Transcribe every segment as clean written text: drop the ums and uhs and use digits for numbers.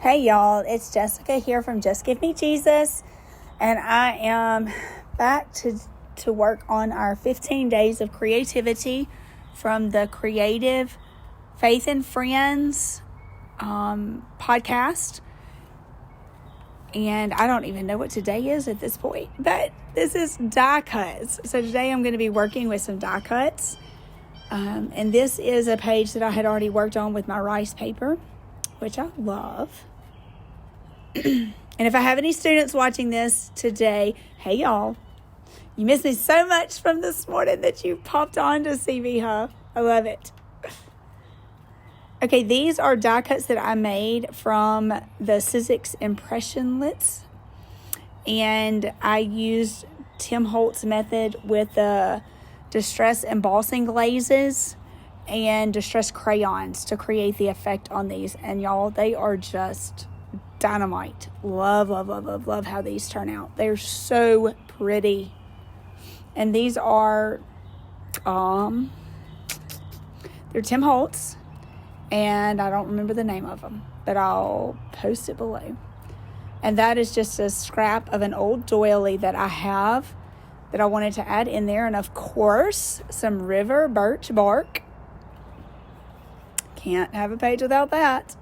Hey y'all, it's Jessica here from Just Give Me Jesus, and I am back to work on our 15 days of creativity from the Creative Faith and Friends podcast. And I don't even know what today is at this point, but this is die cuts. So today I'm going to be working with some die cuts. And this is a page that I had already worked on with my rice paper, which I love. And if I have any students watching this today, hey y'all, you missed me so much from this morning that you popped on to see me, huh? I love it. Okay, these are die cuts that I made from the Sizzix impresslits, and I used Tim Holtz method with the distress embossing glazes and distress crayons to create the effect on these. And y'all, they are just dynamite. Love how these turn out. They're so pretty. And these are they're Tim Holtz, and I don't remember the name of them, but I'll post it below. And that is just a scrap of an old doily that I have that I wanted to add in there, and of course some river birch bark. Can't have a page without that.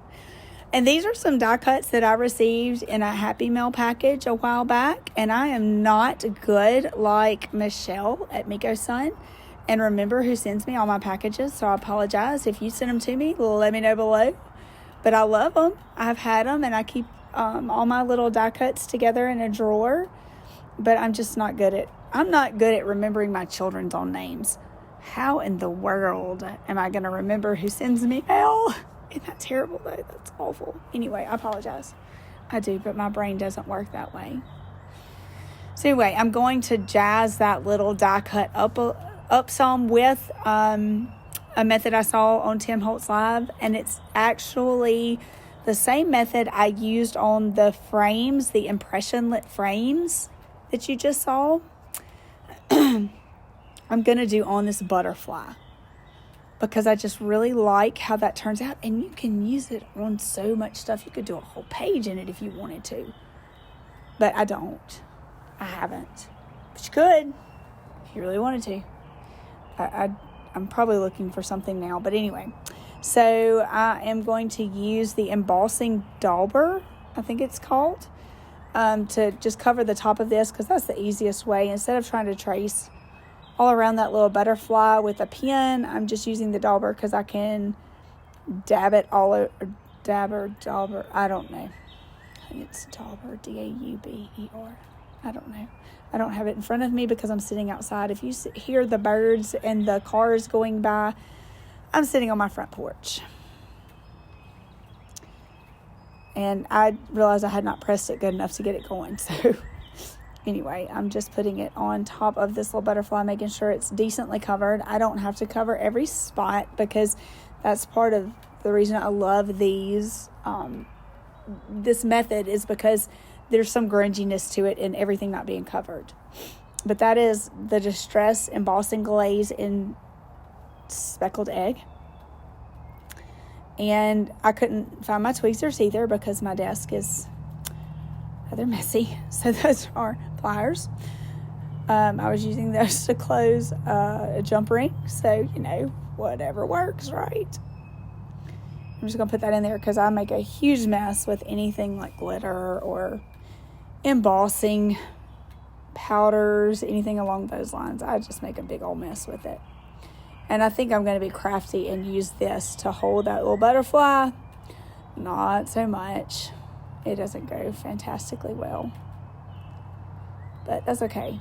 And these are some die cuts that I received in a Happy Mail package a while back. And I am not good like Michelle at Miko Sun and remember who sends me all my packages. So I apologize. If you send them to me, let me know below. But I love them. I've had them, and I keep all my little die cuts together in a drawer. But I'm just not good at remembering my children's own names. How in the world am I going to remember who sends me mail? Isn't that terrible, though? That's awful. Anyway, I apologize. I do, but my brain doesn't work that way. So anyway, I'm going to jazz that little die cut up some with a method I saw on Tim Holtz Live, and it's actually the same method I used on the frames, the impression-lit frames that you just saw. I'm going to do on this butterfly, because I just really like how that turns out. And you can use it on so much stuff. You could do a whole page in it if you wanted to. But I don't. I haven't. But you could if you really wanted to. I'm probably looking for something now. But anyway. So I am going to use the embossing dauber, I think it's called, to just cover the top of this, because that's the easiest way. Instead of trying to trace all around that little butterfly with a pen, I'm just using the dauber because I can dab it all over. Dauber, I don't know. I think it's dauber, D-A-U-B-E-R. I don't know. I don't have it in front of me because I'm sitting outside. If you hear the birds and the cars going by, I'm sitting on my front porch. And I realized I had not pressed it good enough to get it going, so anyway, I'm just putting it on top of this little butterfly, making sure it's decently covered. I don't have to cover every spot because that's part of the reason I love these. This method is because there's some grunginess to it and everything not being covered. But that is the Distress Embossing Glaze in Speckled Egg. And I couldn't find my tweezers either because my desk is rather messy. So those are pliers. I was using those to close a jump ring. So, whatever works, right? I'm just going to put that in there because I make a huge mess with anything like glitter or embossing powders, anything along those lines. I just make a big old mess with it. And I think I'm going to be crafty and use this to hold that little butterfly. Not so much. It doesn't go fantastically well, but that's okay.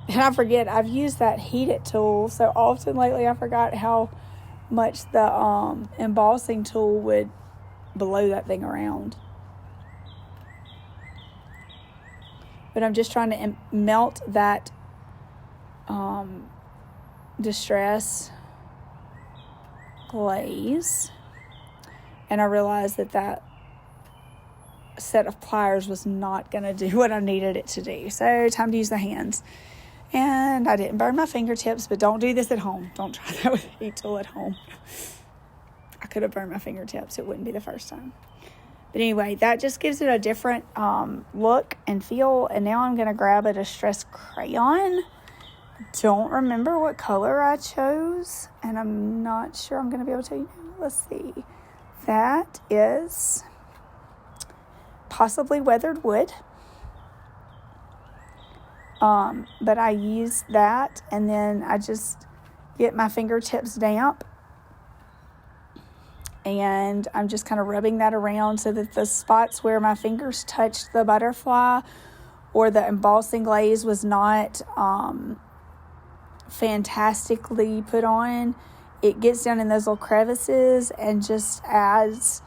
And I forget, I've used that heat it tool so often lately. I forgot how much the embossing tool would blow that thing around. But I'm just trying to melt that distress glaze, and I realized that set of pliers was not going to do what I needed it to do. So time to use the hands. And I didn't burn my fingertips, but don't do this at home. Don't try that with a heat tool at home. I could have burned my fingertips. It wouldn't be the first time. But anyway, that just gives it a different look and feel. And now I'm going to grab a distress crayon. Don't remember what color I chose, and I'm not sure I'm going to be able to tell you now. Let's see. That is possibly weathered wood. But I use that, and then I just get my fingertips damp, and I'm just kind of rubbing that around so that the spots where my fingers touched the butterfly or the embossing glaze was not fantastically put on. It gets down in those little crevices and just adds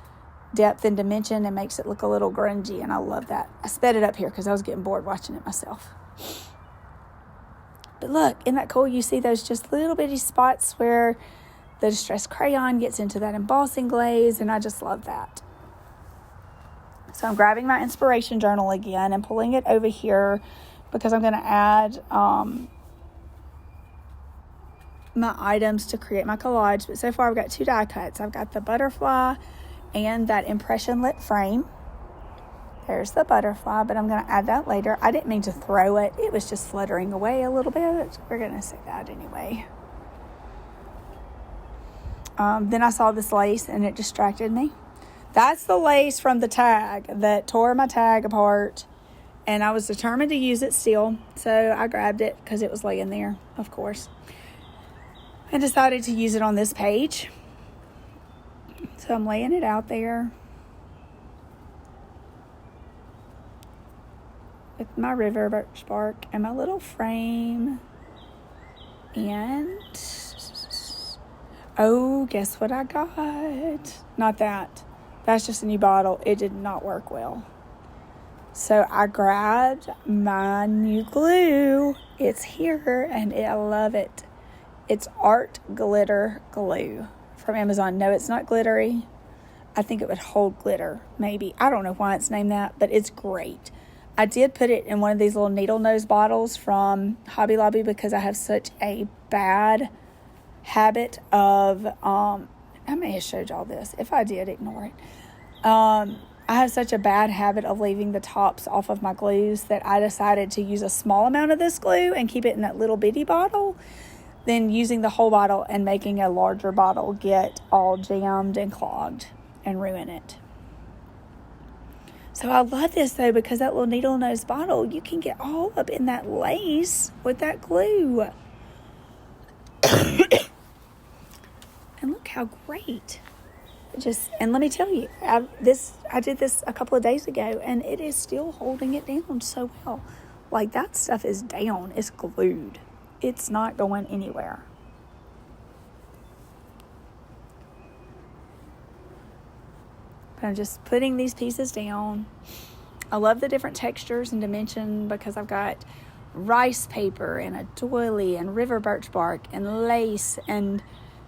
depth and dimension and makes it look a little grungy, and I love that. I sped it up here because I was getting bored watching it myself. But look, isn't that cool? You see those just little bitty spots where the distress crayon gets into that embossing glaze, and I just love that. So I'm grabbing my inspiration journal again and pulling it over here because I'm going to add my items to create my collage. But so far I've got 2 die cuts. I've got the butterfly and that impression lit frame. There's the butterfly, but I'm going to add that later. I didn't mean to throw it. It was just fluttering away a little bit. We're going to say that anyway. Then I saw this lace and it distracted me. That's the lace from the tag that tore my tag apart, and I was determined to use it still. So I grabbed it because it was laying there, of course, and decided to use it on this page. So I'm laying it out there with my river birch bark and my little frame. And oh, guess what I got? Not that. That's just a new bottle. It did not work well. So I grabbed my new glue. It's here and I love it. It's Art Glitter Glue from Amazon. No, it's not glittery. I think it would hold glitter, maybe. I don't know why it's named that, but it's great. I did put it in one of these little needle nose bottles from Hobby Lobby because I have such a bad habit of, I may have showed y'all this. If I did, ignore it. I have such a bad habit of leaving the tops off of my glues that I decided to use a small amount of this glue and keep it in that little bitty bottle, then using the whole bottle and making a larger bottle get all jammed and clogged and ruin it. So I love this though, because that little needle nose bottle, you can get all up in that lace with that glue. And look how great. And let me tell you, I did this a couple of days ago, and it is still holding it down so well. Like, that stuff is down. It's glued. It's not going anywhere. But I'm just putting these pieces down. I love the different textures and dimension because I've got rice paper and a doily and river birch bark and lace, and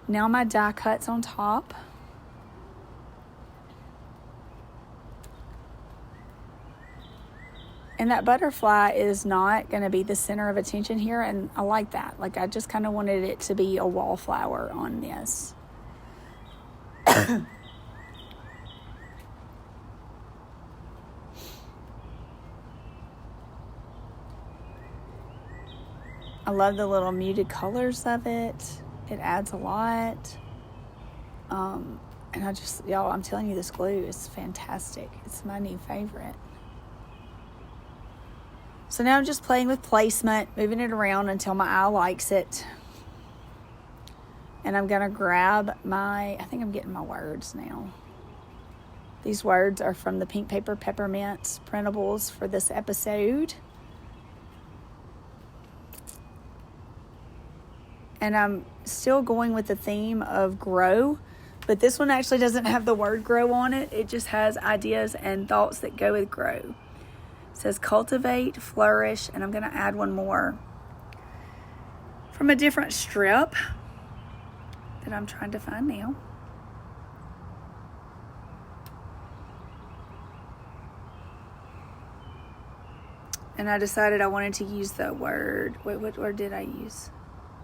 now my die cuts on top. And that butterfly is not going to be the center of attention here, and I like that. Like, I just kind of wanted it to be a wallflower on this. I love the little muted colors of it. It adds a lot. And y'all, I'm telling you, this glue is fantastic. It's my new favorite. So now I'm just playing with placement, moving it around until my eye likes it. And I'm going to grab I think I'm getting my words now. These words are from the Pink Paper Peppermints printables for this episode. And I'm still going with the theme of grow, but this one actually doesn't have the word grow on it. It just has ideas and thoughts that go with grow. It says cultivate, flourish, and I'm going to add one more from a different strip that I'm trying to find now. And I decided I wanted to use the word, what word did I use?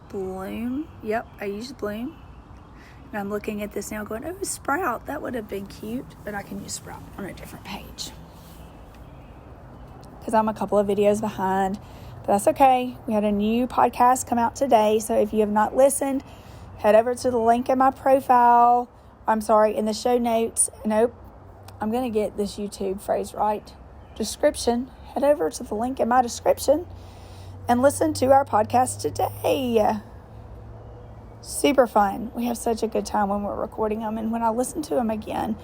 Bloom. Yep, I used bloom. And I'm looking at this now going, oh, Sprout, that would have been cute. But I can use Sprout on a different page. Because I'm a couple of videos behind. But that's okay. We had a new podcast come out today. So if you have not listened, head over to the link in my profile. In the show notes. Nope. I'm going to get this YouTube phrase right. Description. Head over to the link in my description and listen to our podcast today. Super fun. We have such a good time when we're recording them. And when I listen to them again,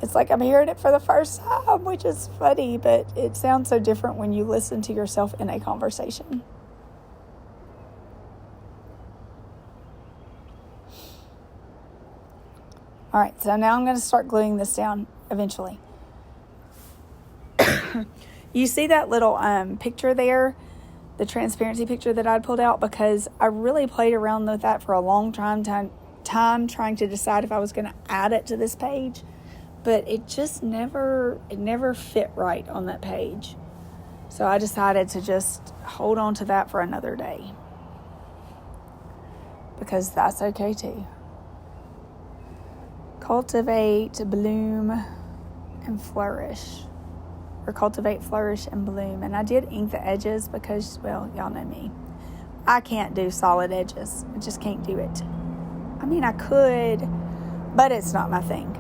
it's like I'm hearing it for the first time, which is funny, but it sounds so different when you listen to yourself in a conversation. All right, so now I'm going to start gluing this down eventually. You see that little picture there? The transparency picture that I'd pulled out, because I really played around with that for a long time trying to decide if I was going to add it to this page, but it just never fit right on that page. So I decided to just hold on to that for another day, because that's okay too. Cultivate, bloom, and flourish. Or cultivate, flourish, and bloom. And I did ink the edges because, well, y'all know me. I can't do solid edges. I just can't do it. I mean, I could, but it's not my thing.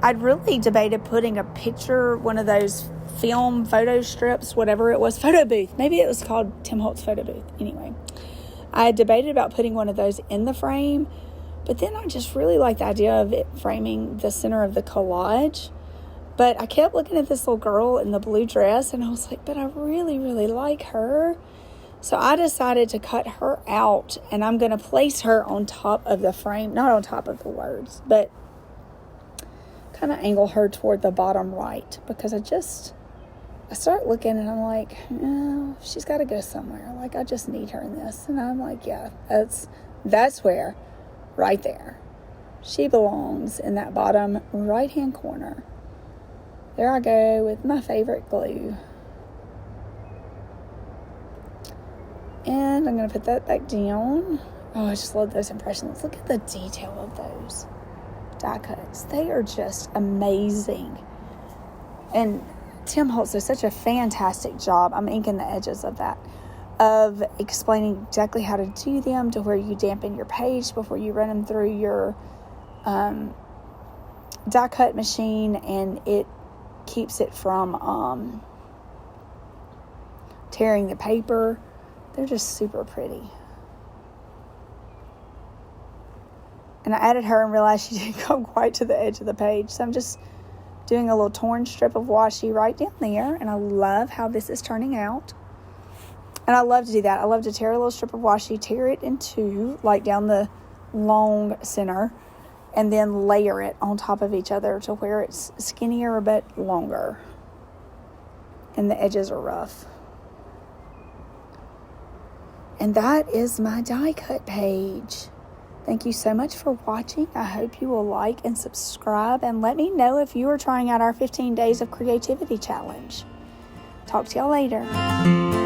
I'd really debated putting a picture, one of those film photo strips, whatever it was, Photobooth. Maybe it was called Tim Holtz Photobooth. Anyway, I had debated about putting one of those in the frame, but then I just really liked the idea of it framing the center of the collage. But I kept looking at this little girl in the blue dress, and I was like, but I really, really like her. So I decided to cut her out, and I'm going to place her on top of the frame, not on top of the words, but kind of angle her toward the bottom right, because I start looking and I'm like, oh, she's got to go somewhere. Like, I just need her in this. And I'm like, yeah, that's where, right there. She belongs in that bottom right-hand corner. There I go with my favorite glue. And I'm going to put that back down. Oh, I just love those impressions. Look at the detail of those die cuts. They are just amazing. And Tim Holtz does such a fantastic job. I'm inking the edges of that, of explaining exactly how to do them, to where you dampen your page before you run them through your die cut machine, and it keeps it from tearing the paper. They're just super pretty. And I added her and realized she didn't come quite to the edge of the page. So I'm just doing a little torn strip of washi right down there. And I love how this is turning out. And I love to do that. I love to tear a little strip of washi, tear it in two, like down the long center, and then layer it on top of each other to where it's skinnier but longer. And the edges are rough. And that is my die cut page. Thank you so much for watching. I hope you will like and subscribe, and let me know if you are trying out our 15 Days of Creativity Challenge. Talk to y'all later.